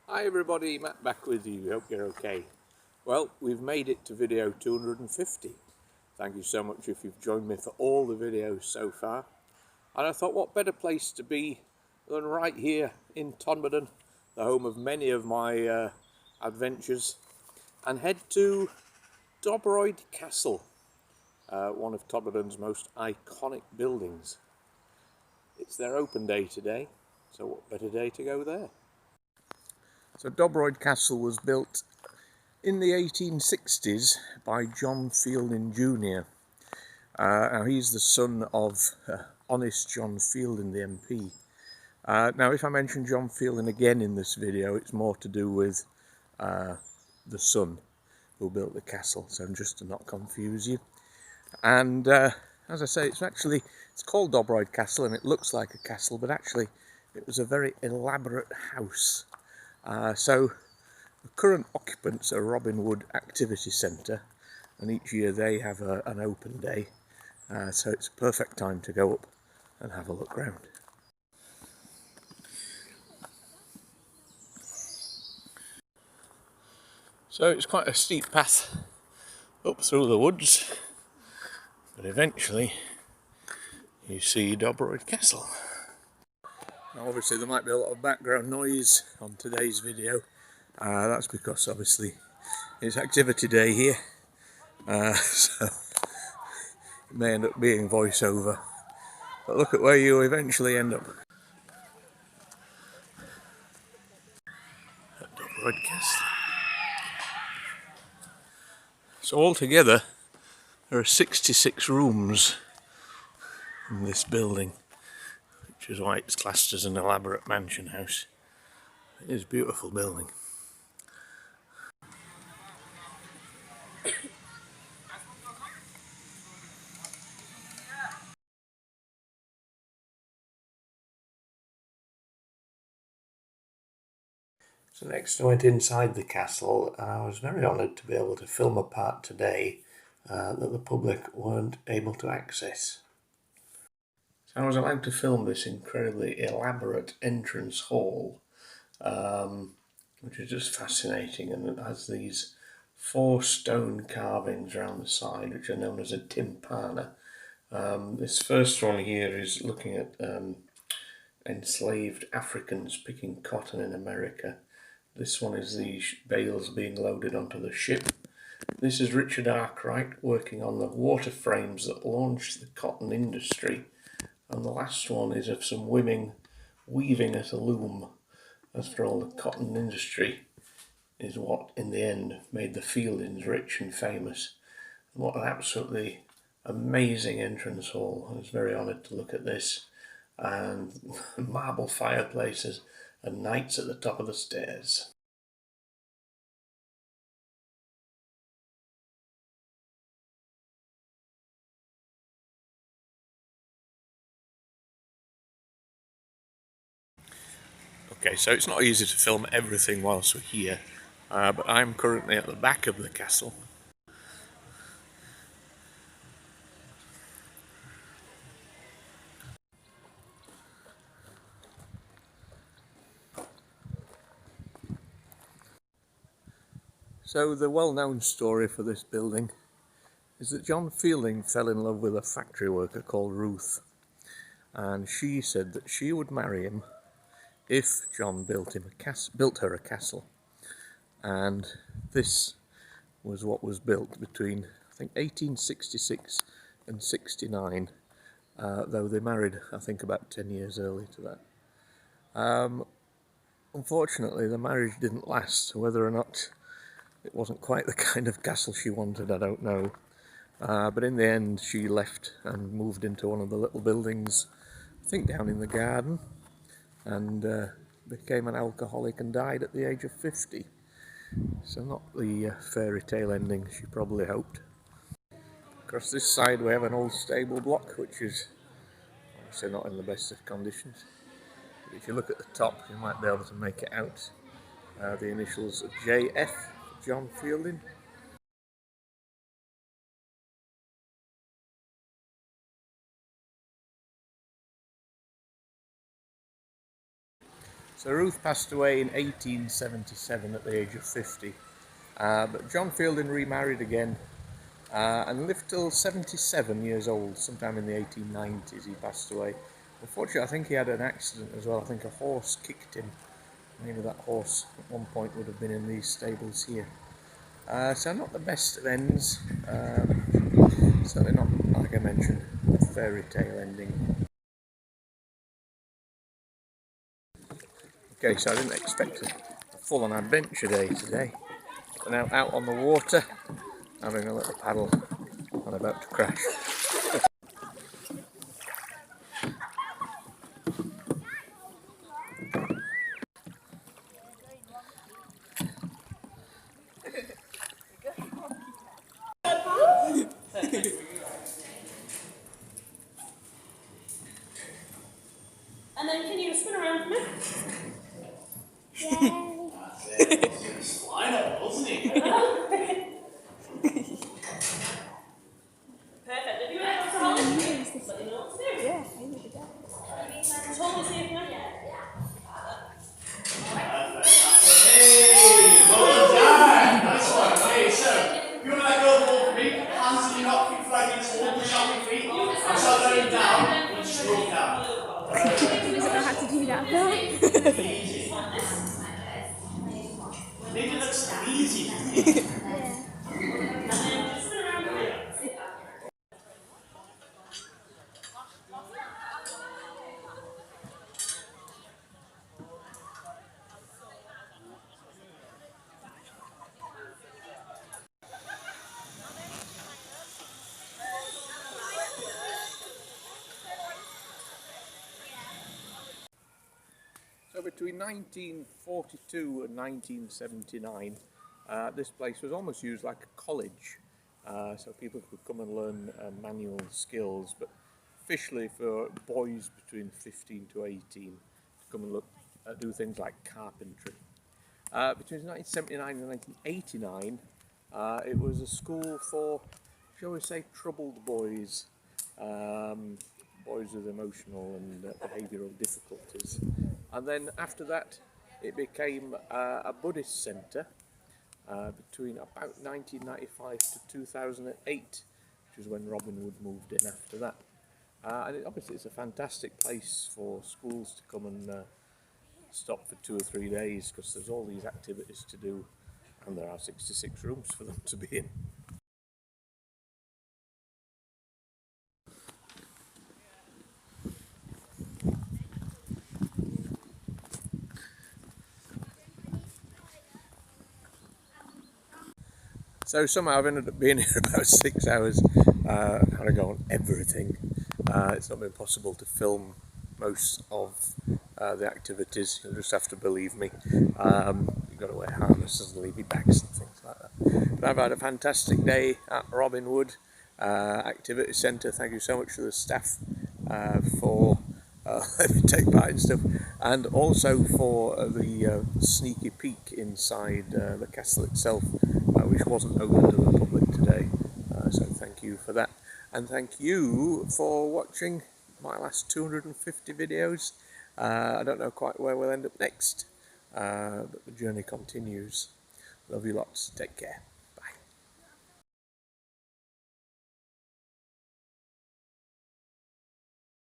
Hi everybody, Matt back with you. Hope you're okay. Well, we've made it to video 250. Thank you so much if you've joined me for all the videos so far. And I thought what better place to be than right here in Todmorden, the home of many of my adventures, and head to Dobroyd Castle, one of Todmorden's most iconic buildings. It's their open day today, so what better day to go there? So Dobroyd Castle was built in the 1860s by John Fielden Jr. Now he's the son of honest John Fielden, the MP. Now if I mention John Fielden again in this video, it's more to do with the son who built the castle, so just to not confuse you. And as I say, it's called Dobroyd Castle and it looks like a castle, but actually it was a very elaborate house. So the current occupants are Robinwood Activity Centre, and each year they have an open day, so it's a perfect time to go up and have a look round. So it's quite a steep path up through the woods, but eventually you see Dobroyd Castle. Now obviously there might be a lot of background noise on today's video. That's because obviously it's activity day here, so it may end up being voiceover. But look at where you eventually end up. At Dobroyd Castle. So altogether there are 66 rooms in this building, which is why it's classed as an elaborate mansion house. It is a beautiful building. So next I went inside the castle and I was very honoured to be able to film a part today that the public weren't able to access. So I was allowed to film this incredibly elaborate entrance hall, which is just fascinating, and it has these 4 stone carvings around the side which are known as a timpana. This first one here is looking at enslaved Africans picking cotton in America. This one is the bales being loaded onto the ship. This is Richard Arkwright working on the water frames that launched the cotton industry. And the last one is of some women weaving at a loom. After all, the cotton industry is what in the end made the Fieldings rich and famous. And what an absolutely amazing entrance hall. I was very honoured to look at this, and marble fireplaces and knights at the top of the stairs. Okay, so it's not easy to film everything whilst we're here, but I'm currently at the back of the castle. So the well-known story for this building is that John Fielden fell in love with a factory worker called Ruth, and she said that she would marry him if John built her a castle. And this was what was built between, I think, 1866 and 69, though they married, I think, about 10 years early to that. Unfortunately, the marriage didn't last. Whether or not it wasn't quite the kind of castle she wanted, I don't know. But in the end, she left and moved into one of the little buildings, I think down in the garden, and became an alcoholic and died at the age of 50. So not the fairy tale ending she probably hoped. Across this side we have an old stable block, which is obviously not in the best of conditions. But if you look at the top, you might be able to make it out. The initials are JF, John Fielden. So Ruth passed away in 1877 at the age of 50, but John Fielden remarried again and lived till 77 years old. Sometime in the 1890s he passed away. Unfortunately, I think he had an accident as well. I think a horse kicked him. Maybe that horse at one point would have been in these stables here. So not the best of ends, certainly not, like I mentioned, a fairy tale ending. Okay, so I didn't expect a full-on adventure day today. We're now out on the water, having a little paddle and about to crash. And then can you spin around for me? I know, wasn't he? Perfect. Have you ever to hold it? Let me know what to do. Yeah, I need to go. Hold this here for me. Hey, well done! Nice one. Hey, so, you want to let go of the ball for me? Hands in your not feet flat against the wall, push out your feet. I'll start going down, and just roll down. I don't know how to do that though. Easy. Maybe it looks easy. Yeah. So between 1942 and 1979, this place was almost used like a college. So people could come and learn manual skills, but officially for boys between 15 to 18 to come and do things like carpentry. Between 1979 and 1989, it was a school for, shall we say, troubled boys, boys with emotional and behavioural difficulties. And then after that, it became a Buddhist Centre between about 1995 to 2008, which is when Robinwood moved in after that. And obviously it's a fantastic place for schools to come and stop for 2 or 3 days, because there's all these activities to do, and there are 66 rooms for them to be in. So somehow I've ended up being here about 6 hours, had to go on everything. It's not been possible to film most of the activities. You'll just have to believe me. You've got to wear harnesses and leave your bags and things like that. But I've had a fantastic day at Robinwood Activity Centre. Thank you so much to the staff for letting me take part in stuff, and also for the sneaky peek inside the castle itself, which wasn't open to the public today. So thank you for that, and thank you for watching my last 250 videos. I don't know quite where we'll end up next, but the journey continues. Love you lots. Take care.